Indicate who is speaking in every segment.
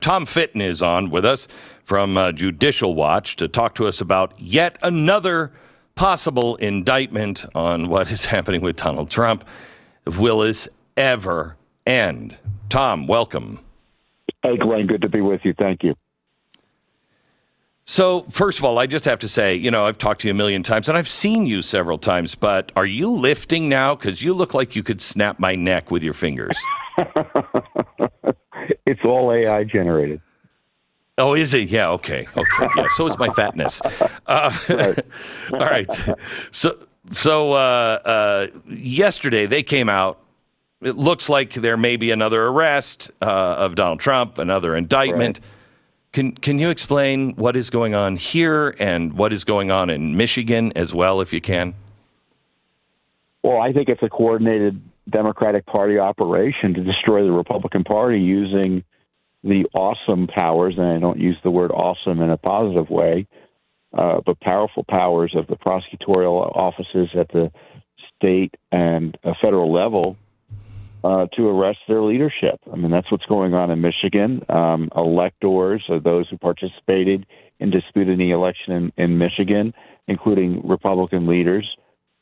Speaker 1: Tom Fitton is on with us from Judicial Watch to talk to us about yet another possible indictment on what is happening with Donald Trump. Will this ever end? Tom, welcome.
Speaker 2: Hey, Glenn, good to be with you. Thank you.
Speaker 1: So, first of all, I just have to say, I've talked to you a million times, and I've seen you several times, but are you lifting now? Because you look like you could snap my neck with your fingers.
Speaker 2: It's all AI generated.
Speaker 1: Oh, is it? Yeah, okay. Yeah, so is my fatness.
Speaker 2: Right.
Speaker 1: All right. So yesterday they came out. It looks like there may be another arrest of Donald Trump, another indictment. Right. Can you explain what is going on here and what is going on in Michigan as well, if you can?
Speaker 2: Well, I think it's a coordinated Democratic Party operation to destroy the Republican Party using the awesome powers, and I don't use the word awesome in a positive way, but powerful powers of the prosecutorial offices at the state and federal level to arrest their leadership. I mean, that's what's going on in Michigan. Electors, or those who participated in disputing the election in Michigan, including Republican leaders,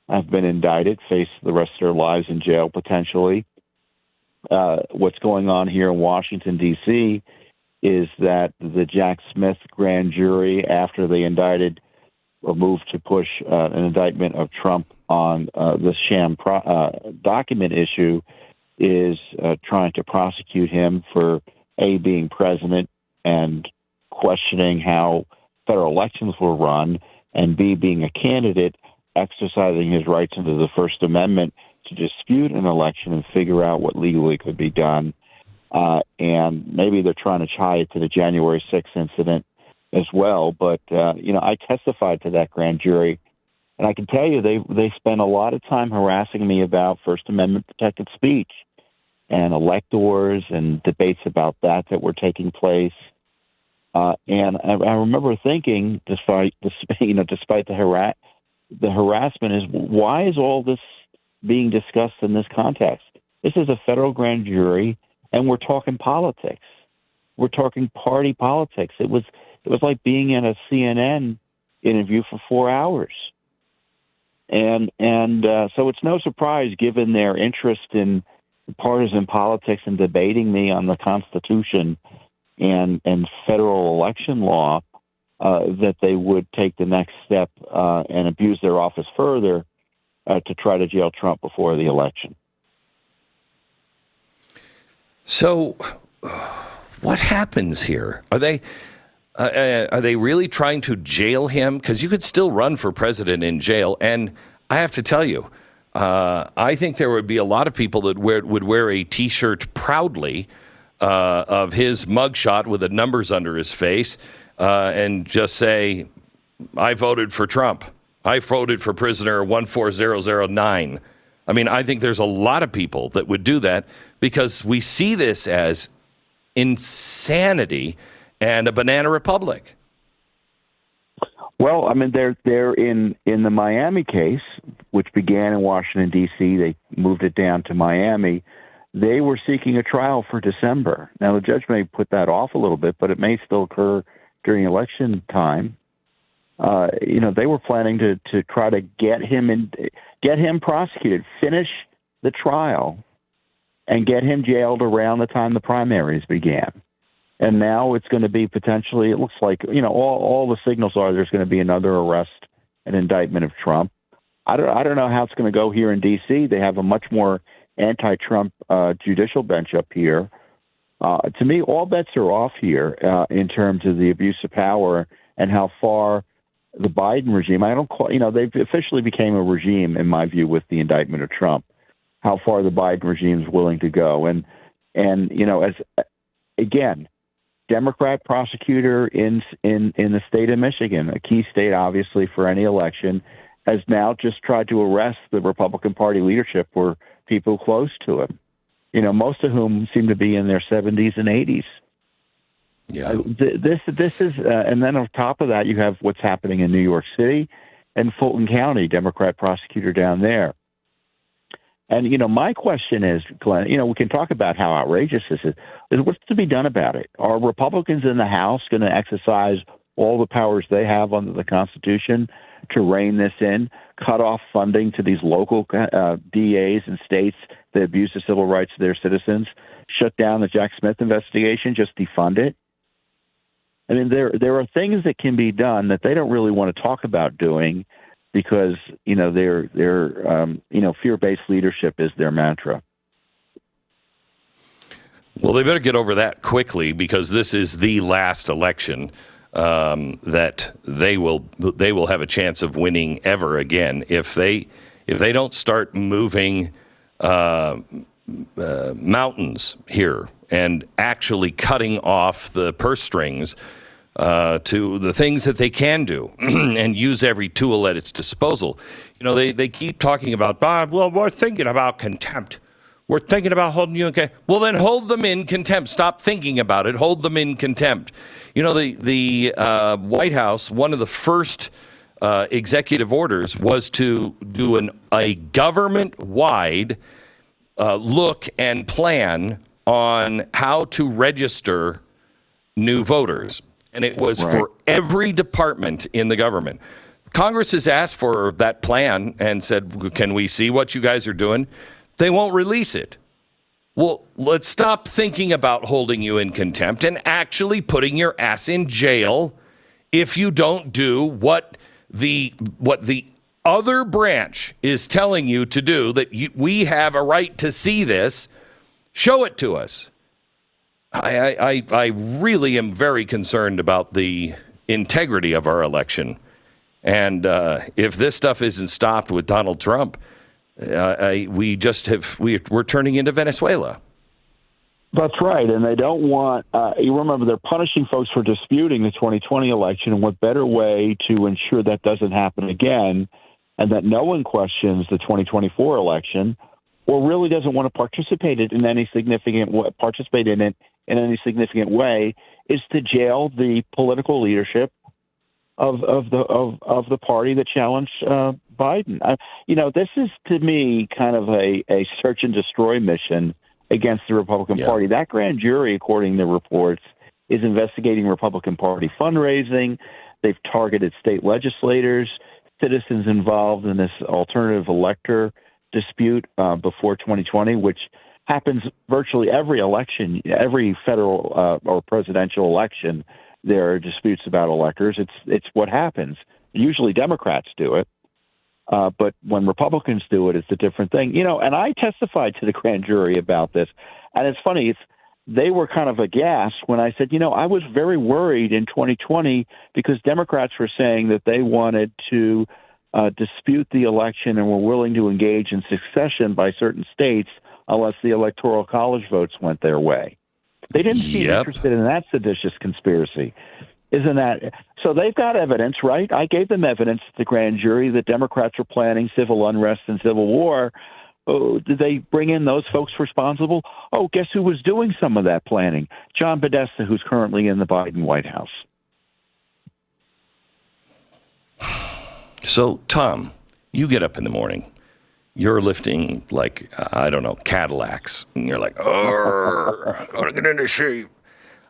Speaker 2: have been indicted, face the rest of their lives in jail potentially. What's going on here in Washington, D.C., is that the Jack Smith grand jury, after they indicted or moved to push an indictment of Trump on the sham document issue, is trying to prosecute him for, A, being president and questioning how federal elections were run, and B, being a candidate, exercising his rights under the First Amendment to dispute an election and figure out what legally could be done. And maybe they're trying to tie it to the January 6th incident as well. But, I testified to that grand jury, and I can tell you they spent a lot of time harassing me about First Amendment protected speech and electors and debates about that were taking place. And I remember thinking, despite the harassment, is why is all this being discussed in this context? This is a federal grand jury, and we're talking politics. We're talking party politics. It was like being in a CNN interview for 4 hours, and so it's no surprise, given their interest in partisan politics and debating me on the Constitution and federal election law, that they would take the next step and abuse their office further to try to jail Trump before the election.
Speaker 1: So, what happens here? Are they really trying to jail him? Because you could still run for president in jail, and I have to tell you, I think there would be a lot of people that would wear a T-shirt proudly of his mugshot with the numbers under his face. And just say, I voted for Trump. I voted for prisoner 14009. I mean, I think there's a lot of people that would do that because we see this as insanity and a banana republic.
Speaker 2: Well, I mean, they're in the Miami case, which began in Washington, D.C. They moved it down to Miami. They were seeking a trial for December. Now, the judge may put that off a little bit, but it may still occur during election time. They were planning to try to get him prosecuted, finish the trial, and get him jailed around the time the primaries began. And now it's going to be potentially, it looks like, all the signals are there's going to be another arrest and indictment of Trump. I don't know how it's going to go here in D.C. They have a much more anti-Trump judicial bench up here. To me, all bets are off here in terms of the abuse of power and how far the Biden regime, they've officially became a regime, in my view, with the indictment of Trump, how far the Biden regime is willing to go. And again, Democrat prosecutor in the state of Michigan, a key state, obviously, for any election, has now just tried to arrest the Republican Party leadership or people close to him, most of whom seem to be in their 70s and 80s.
Speaker 1: Yeah.
Speaker 2: This is, and then on top of that, you have what's happening in New York City and Fulton County, Democrat prosecutor down there. And, my question is, Glenn, we can talk about how outrageous this is what's to be done about it? Are Republicans in the House going to exercise all the powers they have under the Constitution to rein this in, cut off funding to these local DAs and states that abuse the civil rights of their citizens, shut down the Jack Smith investigation, just defund it? I mean, there are things that can be done that they don't really want to talk about doing because, their fear-based leadership is their mantra.
Speaker 1: Well, they better get over that quickly because this is the last election that they will have a chance of winning ever again if they don't start moving mountains here and actually cutting off the purse strings to the things that they can do and use every tool at its disposal. They keep talking about, well, we're thinking about contempt. We're thinking about holding you in contempt. Well, then hold them in contempt. Stop thinking about it. Hold them in contempt. The White House, one of the first executive orders was to do a government-wide look and plan on how to register new voters. And it was for every department in the government. Congress has asked for that plan and said, can we see what you guys are doing? They won't release it. Well, let's stop thinking about holding you in contempt and actually putting your ass in jail if you don't do what the other branch is telling you to do, that we have a right to see this. Show it to us. I really am very concerned about the integrity of our election. And if this stuff isn't stopped with Donald Trump, we're turning into Venezuela.
Speaker 2: That's right. And they don't want, you remember, they're punishing folks for disputing the 2020 election. And what better way to ensure that doesn't happen again and that no one questions the 2024 election or really doesn't want to participate in any significant way is to jail the political leadership of the party that challenged Biden. This is, to me, kind of a search and destroy mission against the Republican Party. That grand jury, according to reports, is investigating Republican Party fundraising. They've targeted state legislators, citizens involved in this alternative elector dispute before 2020, which happens virtually every election, every federal or presidential election. There are disputes about electors. It's what happens. Usually Democrats do it. But when Republicans do it, it's a different thing. And I testified to the grand jury about this. And it's funny, they were kind of aghast when I said, I was very worried in 2020 because Democrats were saying that they wanted to dispute the election and were willing to engage in secession by certain states unless the Electoral College votes went their way. They didn't seem interested in that seditious conspiracy. Isn't that so? They've got evidence, right? I gave them evidence to the grand jury that Democrats are planning civil unrest and civil war. Oh, did they bring in those folks responsible? Oh, guess who was doing some of that planning? John Podesta, who's currently in the Biden White House.
Speaker 1: So, Tom, you get up in the morning. You're lifting, Cadillacs. And you're like, oh, gotta get into shape.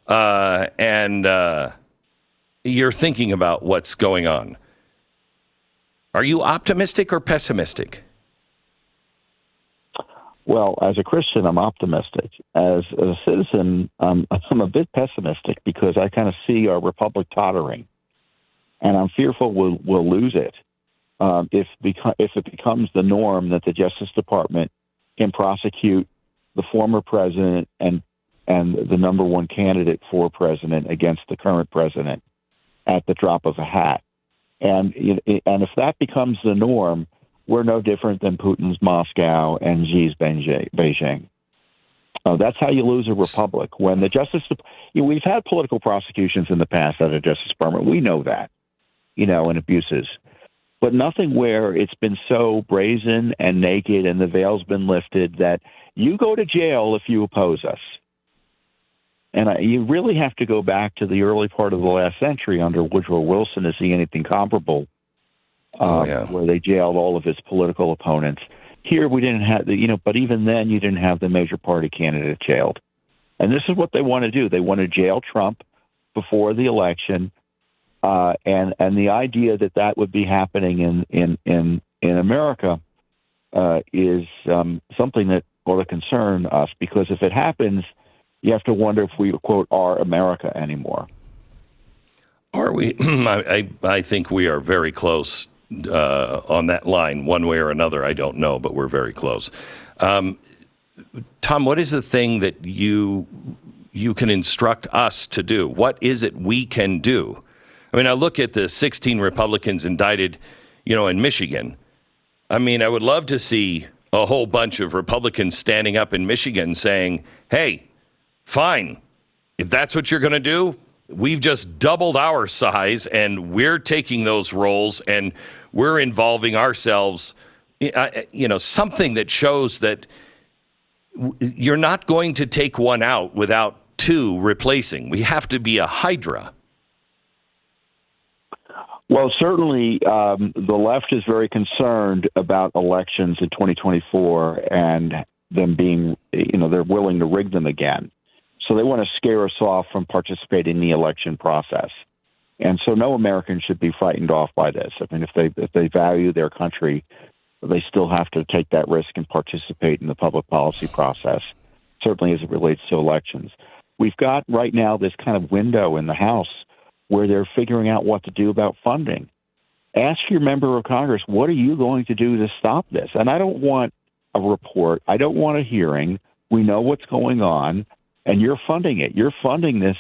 Speaker 1: And you're thinking about what's going on. Are you optimistic or pessimistic?
Speaker 2: Well, as a Christian, I'm optimistic. As a citizen, I'm a bit pessimistic because I kind of see our republic tottering. And I'm fearful we'll lose it. If it becomes the norm that the Justice Department can prosecute the former president and the number one candidate for president against the current president at the drop of a hat, and if that becomes the norm, we're no different than Putin's Moscow and Xi's Beijing. That's how you lose a republic. When the we've had political prosecutions in the past out of the Justice Department. We know that, and abuses. But nothing where it's been so brazen and naked and the veil's been lifted that you go to jail if you oppose us. And you really have to go back to the early part of the last century under Woodrow Wilson to see anything comparable, where they jailed all of his political opponents. Here we didn't have but even then you didn't have the major party candidate jailed. And this is what they want to do. They want to jail Trump before the election. And the idea that would be happening in America is something that ought to concern us, because if it happens, you have to wonder if we, quote, are America anymore.
Speaker 1: Are we? I think we are very close on that line, one way or another. I don't know, but we're very close. Tom, what is the thing that you can instruct us to do? What is it we can do? I mean, I look at the 16 Republicans indicted, in Michigan. I mean, I would love to see a whole bunch of Republicans standing up in Michigan saying, hey, fine, if that's what you're going to do, we've just doubled our size and we're taking those roles and we're involving ourselves, something that shows that you're not going to take one out without two replacing. We have to be a hydra.
Speaker 2: Well, certainly the left is very concerned about elections in 2024 and them being, they're willing to rig them again. So they want to scare us off from participating in the election process. And so no American should be frightened off by this. I mean, if they value their country, they still have to take that risk and participate in the public policy process, certainly as it relates to elections. We've got right now this kind of window in the House where they're figuring out what to do about funding. Ask your member of Congress, what are you going to do to stop this? And I don't want a report. I don't want a hearing. We know what's going on, and you're funding it. You're funding this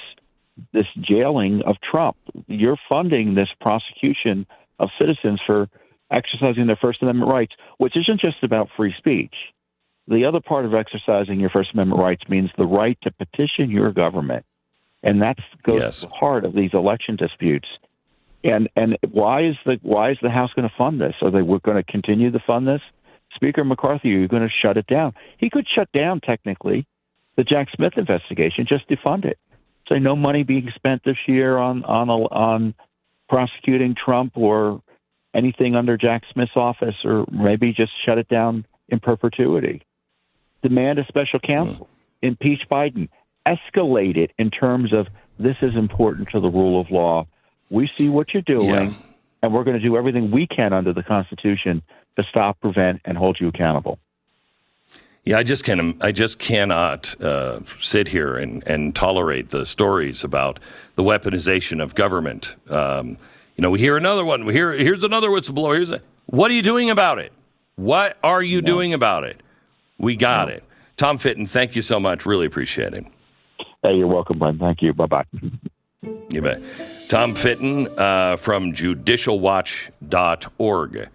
Speaker 2: jailing of Trump. You're funding this prosecution of citizens for exercising their First Amendment rights, which isn't just about free speech. The other part of exercising your First Amendment rights means the right to petition your government. And that goes to the heart of these election disputes. And why is the House going to fund this? Are they going to continue to fund this? Speaker McCarthy, are you going to shut it down? He could shut down, technically, the Jack Smith investigation, just defund it. Say no money being spent this year on prosecuting Trump or anything under Jack Smith's office, or maybe just shut it down in perpetuity. Demand a special counsel. Impeach Biden. Escalate it in terms of this is important to the rule of law. We see what you're doing, and we're going to do everything we can under the Constitution to stop, prevent, and hold you accountable.
Speaker 1: Yeah, I just cannot sit here and tolerate the stories about the weaponization of government. We hear another one. Here's another whistleblower. What are you doing about it? What are you doing about it? We got it. Tom Fitton, thank you so much. Really appreciate it.
Speaker 2: Hey, you're welcome, Glenn. Thank you. Bye-bye.
Speaker 1: You bet. Tom Fitton from judicialwatch.org.